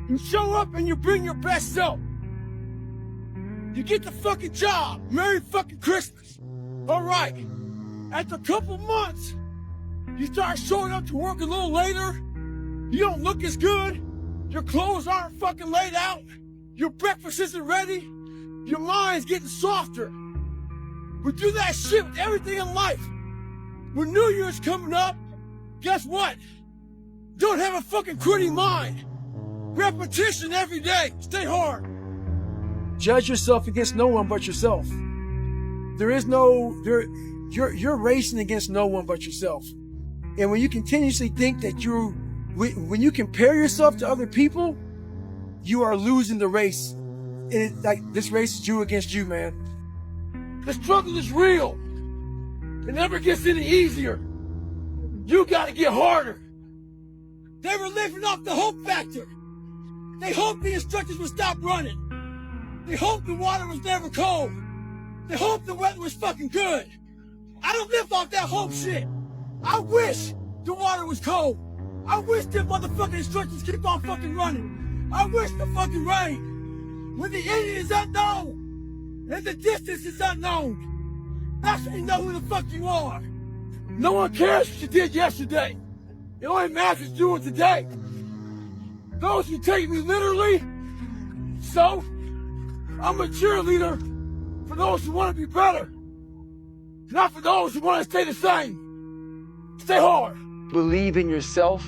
You show up and you bring your best self. You get the fucking job. Merry fucking Christmas. All right. After a couple months, you start showing up to work a little later. You don't look as good. Your clothes aren't fucking laid out. Your breakfast isn't ready. Your mind's getting softer. We do that shit with everything in life. When New Year's coming up, guess what? Don't have a fucking quitting mind. Repetition every day. Stay hard. Judge yourself against no one but yourself. You're racing against no one but yourself. And when you continuously think that when you compare yourself to other people, you are losing the race. And this race is you against you, man. The struggle is real. It never gets any easier. You gotta get harder. They were living off the hope factor. They hoped the instructors would stop running. They hoped the water was never cold. They hoped the weather was fucking good. I don't live off that hope shit. I wish the water was cold. I wish the motherfucking instructors keep on fucking running. I wish the fucking rain. When the end is unknown and the distance is unknown, that's when you know who the fuck you are. No one cares what you did yesterday. It only matters what you're doing today. Those who take me literally, so I'm a cheerleader for those who want to be better, not for those who want to stay the same. Stay hard. Believe in yourself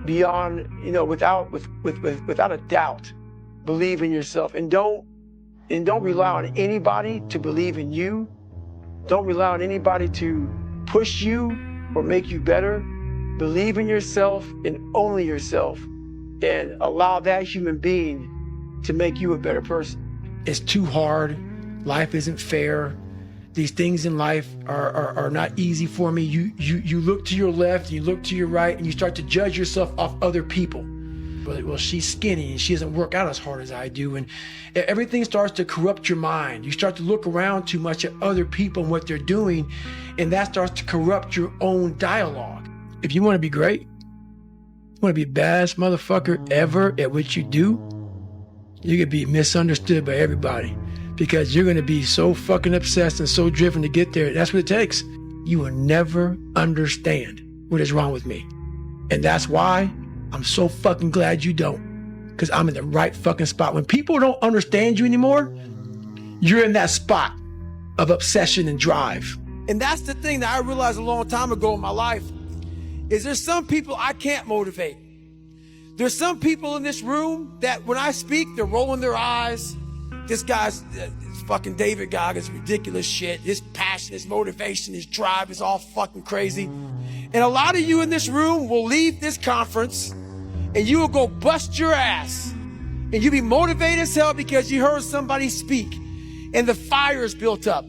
beyond, without a doubt. Believe in yourself, and don't rely on anybody to believe in you. Don't rely on anybody to push you or make you better. Believe in yourself and only yourself, and allow that human being to make you a better person. It's too hard. Life isn't fair. These things in life are not easy for me. You look to your left, you look to your right, and you start to judge yourself off other people. Well, she's skinny and she doesn't work out as hard as I do. And everything starts to corrupt your mind. You start to look around too much at other people and what they're doing, and that starts to corrupt your own dialogue. If you want to be great, you want to be the baddest motherfucker ever at what you do, you're going to be misunderstood by everybody because you're going to be so fucking obsessed and so driven to get there. That's what it takes. You will never understand what is wrong with me. And that's why I'm so fucking glad you don't, because I'm in the right fucking spot. When people don't understand you anymore, you're in that spot of obsession and drive. And that's the thing that I realized a long time ago in my life, is there's some people I can't motivate. There's some people in this room that when I speak, they're rolling their eyes. This guy's fucking David Goggins, ridiculous shit. His passion, his motivation, his drive is all fucking crazy. And a lot of you in this room will leave this conference and you will go bust your ass. And you'll be motivated as hell because you heard somebody speak and the fire is built up.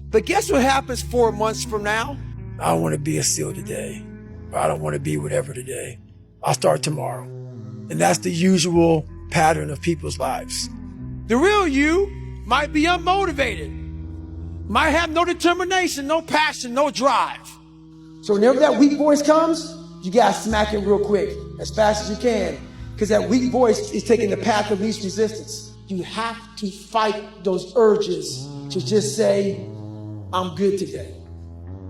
But guess what happens 4 months from now? I don't want to be a SEAL today. Or I don't want to be whatever today. I'll start tomorrow. And that's the usual pattern of people's lives. The real you might be unmotivated, might have no determination, no passion, no drive. So whenever that weak voice comes, you gotta smack it real quick, as fast as you can, because that weak voice is taking the path of least resistance. You have to fight those urges to just say, I'm good today.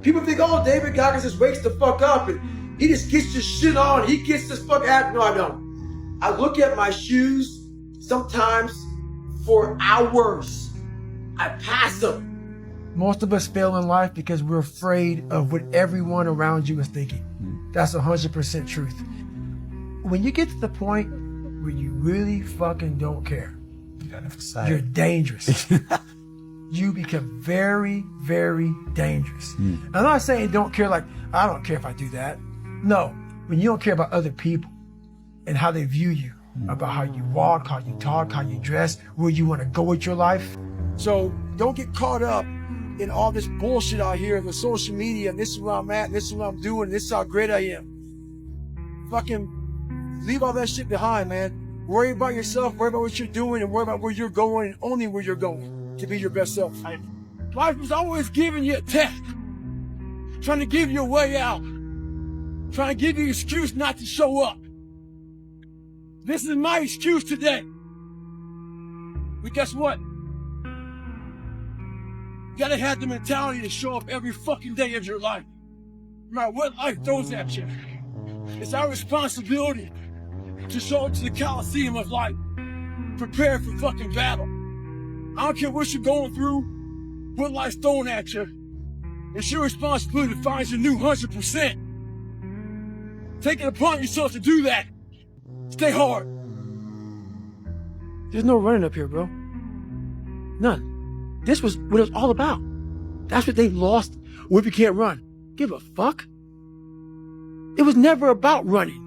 People think, oh, David Goggins just wakes the fuck up and he just gets his shit on, he gets this fuck out. No, I don't. I look at my shoes sometimes for hours. I pass them. Most of us fail in life because we're afraid of what everyone around you is thinking. That's 100% truth. When you get to the point where you really fucking don't care, you're dangerous. You become very, very dangerous. I'm not saying don't care like, I don't care if I do that. No, when you don't care about other people and how they view you, about how you walk, how you talk, how you dress, where you want to go with your life. So don't get caught up in all this bullshit out here with social media, and this is where I'm at, and this is what I'm doing, and this is how great I am. Fucking leave all that shit behind, man. Worry about yourself, worry about what you're doing, and worry about where you're going, and only where you're going to be your best self. Life is always giving you a test, trying to give you a way out, trying to give you an excuse not to show up. This is my excuse today. But guess what? You gotta have the mentality to show up every fucking day of your life. No matter what life throws at you. It's our responsibility to show up to the Coliseum of life, prepared for fucking battle. I don't care what you're going through, what life's throwing at you. It's your responsibility to find your new 100%. Take it upon yourself to do that. Stay hard. There's no running up here, bro. None. This was what it was all about. That's what they lost. What if you can't run? Give a fuck. It was never about running.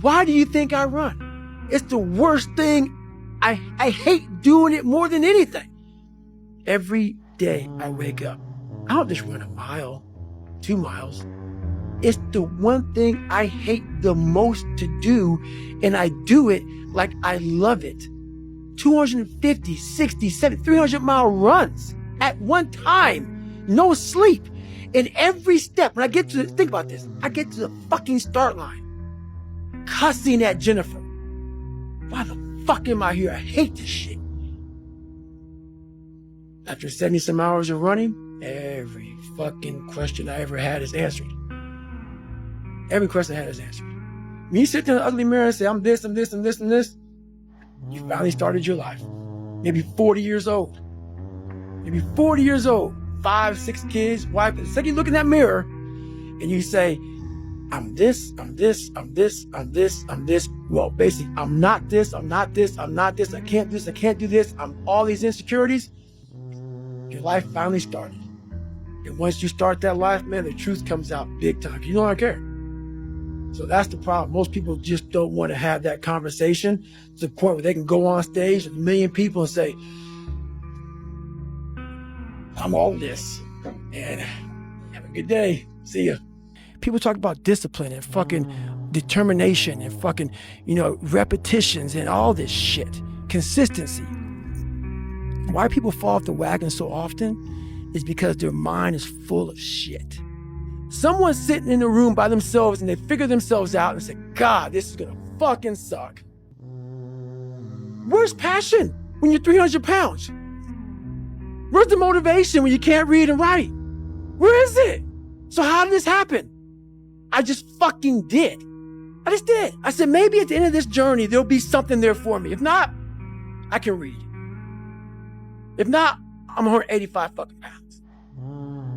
Why do you think I run? It's the worst thing. I hate doing it more than anything. Every day I wake up, I don't just run a mile, 2 miles. It's the one thing I hate the most to do, and I do it like I love it. 250, 60, 70, 300-mile runs at one time, no sleep. And every step, when I get to, think about this, I get to the fucking start line, cussing at Jennifer. Why the fuck am I here? I hate this shit. After 70 some hours of running, every fucking question I ever had is answered. Every question I had is answered. When you sit there in the ugly mirror and say, I'm this, I'm this, I'm this, and this, you finally started your life. Maybe 40 years old. Maybe 40 years old. 5, 6 kids, wife. The second you look in that mirror and you say, I'm this, I'm this, I'm this, I'm this, I'm this. Well, basically, I'm not this, I'm not this, I'm not this, I can't do this, I can't do this. I'm all these insecurities. Your life finally started. And once you start that life, man, the truth comes out big time. You don't care. So that's the problem. Most people just don't want to have that conversation to the point where they can go on stage with 1 million people and say, I'm all this, and have a good day. See ya. People talk about discipline and fucking determination and fucking, repetitions and all this shit. Consistency. Why people fall off the wagon so often is because their mind is full of shit. Someone's sitting in a room by themselves and they figure themselves out and say, God, this is gonna fucking suck. Where's passion when you're 300 pounds? Where's the motivation when you can't read and write? Where is it? So how did this happen? I just fucking did. I just did. I said, maybe at the end of this journey, there'll be something there for me. If not, I can read. If not, I'm 185 fucking pounds.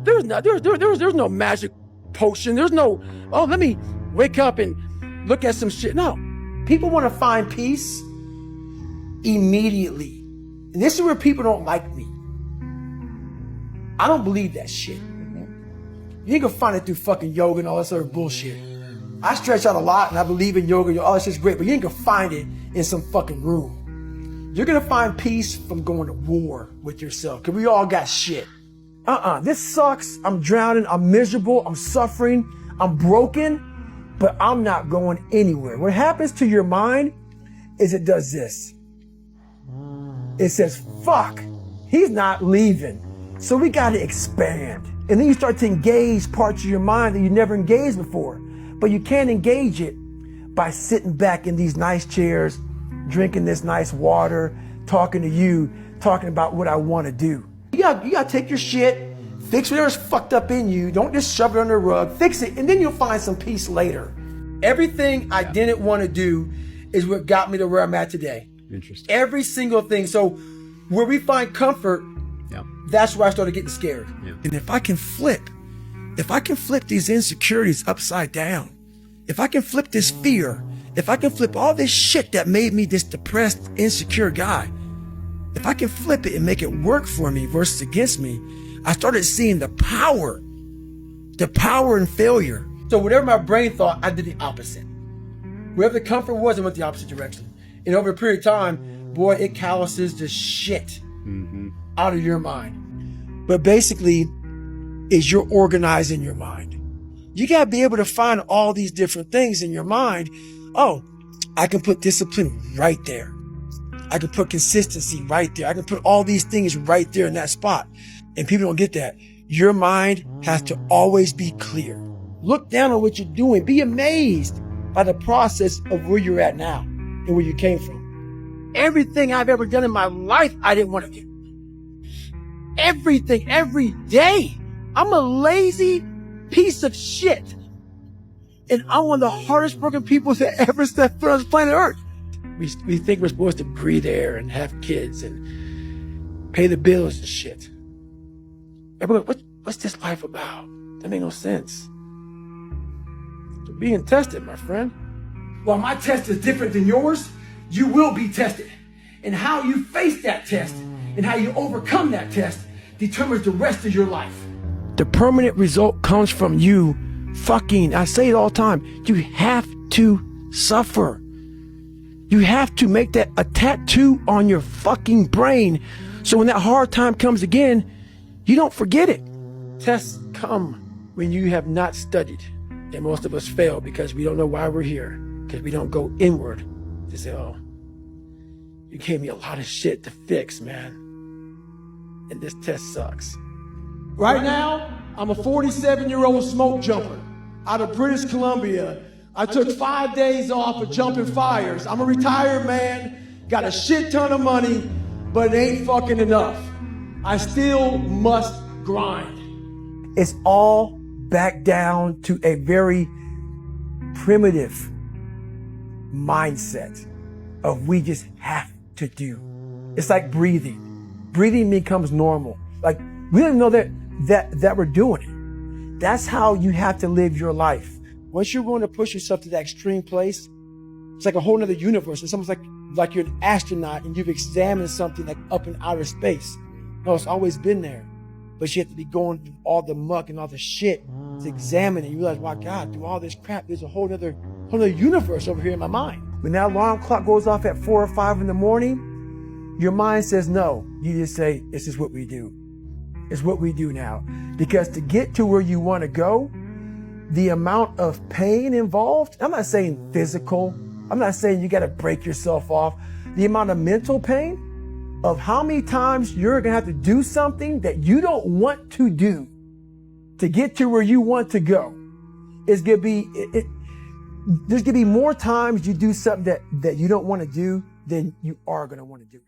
There's no magic potion. There's no, let me wake up and look at some shit. No. People want to find peace immediately. And this is where people don't like me. I don't believe that shit. You ain't gonna find it through fucking yoga and all that sort of bullshit. I stretch out a lot and I believe in yoga, all that shit's great, but you ain't gonna find it in some fucking room. You're gonna find peace from going to war with yourself, because we all got shit. This sucks. I'm drowning. I'm miserable. I'm suffering. I'm broken, but I'm not going anywhere. What happens to your mind is it does this. It says, fuck, he's not leaving. So we got to expand. And then you start to engage parts of your mind that you never engaged before. But you can't engage it by sitting back in these nice chairs, drinking this nice water, talking to you, talking about what I want to do. You got to take your shit, fix whatever's fucked up in you. Don't just shove it under the rug. Fix it, and then you'll find some peace later. Everything I didn't want to do is what got me to where I'm at today. Interesting. Every single thing. So where we find comfort, that's where I started getting scared. Yeah. And if I can flip these insecurities upside down, if I can flip this fear, if I can flip all this shit that made me this depressed, insecure guy, if I can flip it and make it work for me versus against me, I started seeing the power in failure. So whatever my brain thought, I did the opposite. Wherever the comfort was, I went the opposite direction. And over a period of time, boy, it calluses the shit out of your mind. But basically, is you're organizing your mind. You got to be able to find all these different things in your mind. Oh, I can put discipline right there. I can put consistency right there. I can put all these things right there in that spot. And people don't get that. Your mind has to always be clear. Look down on what you're doing. Be amazed by the process of where you're at now. and where you came from. Everything I've ever done in my life, I didn't want to do. Everything, every day. I'm a lazy piece of shit. And I'm one of the hardest working people that ever stepped foot on this planet Earth. We think we're supposed to breathe air and have kids and pay the bills and shit. Everybody, what's this life about? That makes no sense. You're being tested, my friend. While my test is different than yours, you will be tested. And how you face that test and how you overcome that test determines the rest of your life. The permanent result comes from you I say it all the time, you have to suffer. You have to make that a tattoo on your fucking brain so when that hard time comes again, you don't forget it. Tests come when you have not studied. And most of us fail because we don't know why we're here, because we don't go inward to say, oh, you gave me a lot of shit to fix, man. And this test sucks. Right now, I'm a 47-year-old smoke jumper out of British Columbia. I took 5 days off of jumping fires. I'm a retired man, got a shit ton of money, but it ain't fucking enough. I still must grind. It's all back down to a very primitive mindset of we just have to do. It's like breathing. Breathing becomes normal. Like we don't even know that we're doing it. That's how you have to live your life. Once you're willing to push yourself to that extreme place, it's like a whole nother universe. It's almost like you're an astronaut and you've examined something like up in outer space. No, it's always been there. But you have to be going through all the muck and all the shit to examine it. You realize, wow, God, through all this crap, there's a whole nother universe over here in my mind. When that alarm clock goes off at 4 or 5 in the morning, your mind says no. You just say, this is what we do. It's what we do now. Because to get to where you want to go, the amount of pain involved, I'm not saying physical, I'm not saying you got to break yourself off. The amount of mental pain of how many times you're going to have to do something that you don't want to do to get to where you want to go is going to be, there's going to be more times you do something that you don't want to do than you are going to want to do it.